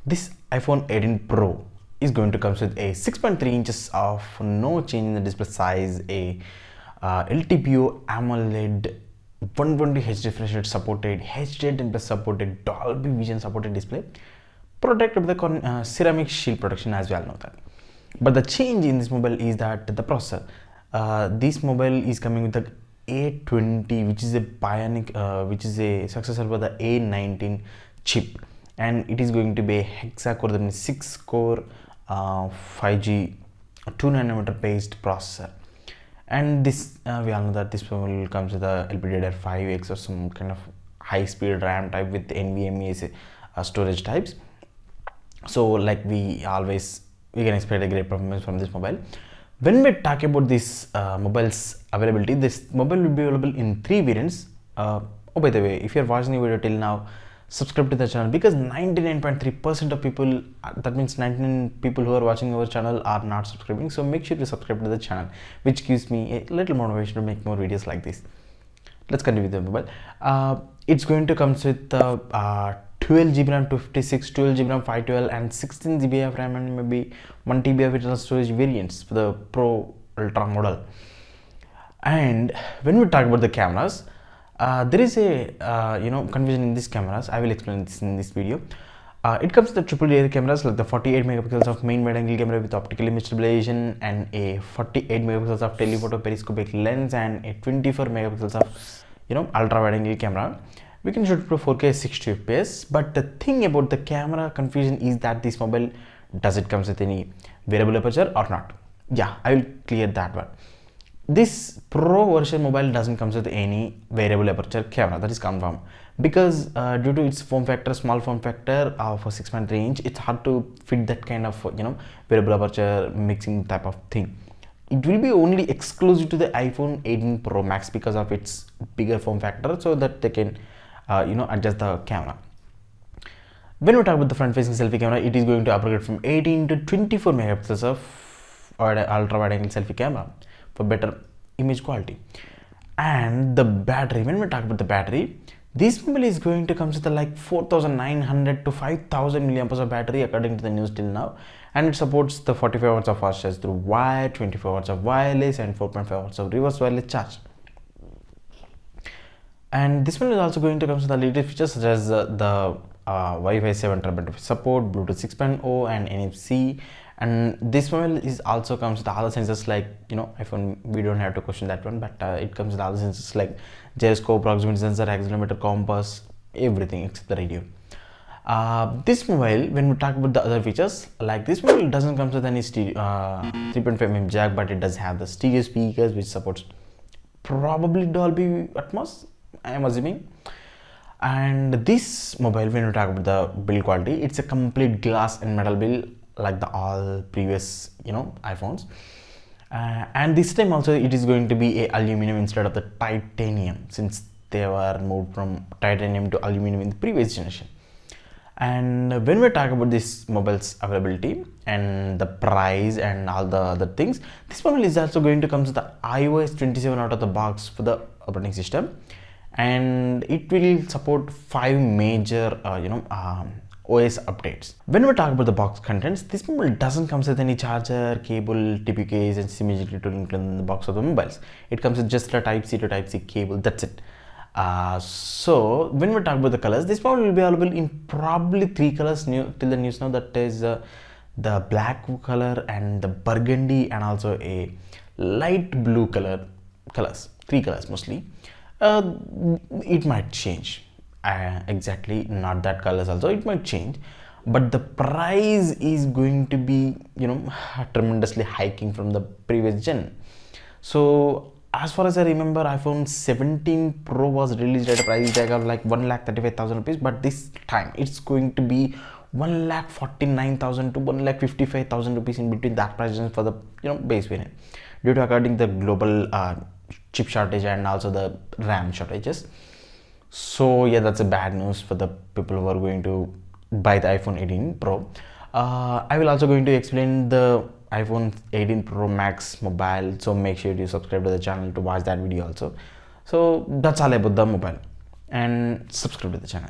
This iPhone 18 Pro is going to come with a 6.3 inches of no change in the display size, a LTPO AMOLED 120Hz refresh rate supported, HD10 plus supported, Dolby Vision supported display, protected with the ceramic shield protection, as we all know that. But the change in this mobile is that the processor. This mobile is coming with the A20, which is a bionic, which is a successor for the A19 chip, and it is going to be a hexa-core, that means 6-core 5G 2nm based processor. And this we all know that this mobile comes with a LPDDR5X or some kind of high-speed RAM type with NVMe storage types. So like we can expect a great performance from this mobile. When we talk about this mobile's availability, this mobile will be available in 3 variants. Oh, by the way, if you are watching the video till now, subscribe to the channel, because 99.3% of people, that means 99 people who are watching our channel are not subscribing. So make sure to subscribe to the channel, which gives me a little motivation to make more videos like this. Let's continue with the mobile. It's going to come with 12GB RAM 256, 12GB RAM 512, and 16GB of RAM, and maybe 1TB of internal storage variants for the Pro Ultra model. And when we talk about the cameras, there is a confusion in these cameras. I will explain this in this video. It comes with the triple rear cameras, like the 48 megapixels of main wide angle camera with optical image stabilization, and a 48 megapixels of telephoto periscopic lens, and a 24 megapixels of ultra wide angle camera. We can shoot for 4K 60 fps. But the thing about the camera confusion is that this mobile, does it comes with any variable aperture or not? Yeah, I will clear that one. This Pro version mobile doesn't come with any variable aperture camera, that is confirmed, because due to its form factor, small form factor for 6.3 inch, it's hard to fit that kind of variable aperture mixing type of thing. It will be only exclusive to the iPhone 18 Pro Max because of its bigger form factor, so that they can adjust the camera. When we talk about the front facing selfie camera, it is going to upgrade from 18 to 24 megapixels of ultra wide angle selfie camera for better image quality. And the battery, when we talk about the battery, this mobile is going to come with like 4900 to 5000 milliampere of battery according to the news till now, and it supports the 45 watts of fast charge through wire, 24 watts of wireless, and 4.5 watts of reverse wireless charge. And this one is also going to come with the latest features such as the Wi-Fi 7 support, Bluetooth 6.0, and NFC. And this mobile is also comes with other sensors like iPhone. We don't have to question that one, but it comes with other sensors like gyroscope, proximity sensor, accelerometer, compass, everything except the radio. This mobile, when we talk about the other features, like this mobile doesn't come with any 3.5mm jack, but it does have the stereo speakers, which supports probably Dolby Atmos, I am assuming. And this mobile, when we talk about the build quality, it's a complete glass and metal build like the all previous iPhones, and this time also it is going to be a aluminum instead of the titanium, since they were moved from titanium to aluminum in the previous generation. And when we talk about this mobile's availability and the price and all the other things, this mobile is also going to come with the iOS 27 out of the box for the operating system, and it will support 5 major OS updates. When we talk about the box contents, this mobile doesn't come with any charger, cable, TP-Ks, and SIM ejector to include in the box of the mobiles. It comes with just a Type-C to Type-C cable, that's it. So when we talk about the colors, this mobile will be available in probably 3 colors new till the news now, that is the black color and the burgundy and also a light blue colors, 3 colors mostly. It might change. Exactly, not that colors also, it might change, but the price is going to be tremendously hiking from the previous gen. So as far as I remember, iPhone 17 Pro was released at a price tag of like 1,35,000 rupees, but this time it's going to be 1,49,000 to 1,55,000 rupees, in between that price range for the base variant, due to according the global chip shortage and also the RAM shortages. So yeah, that's a bad news for the people who are going to buy the iPhone 18 Pro. I will also going to explain the iPhone 18 Pro Max mobile, so make sure you subscribe to the channel to watch that video also. So that's all about the mobile, and subscribe to the channel.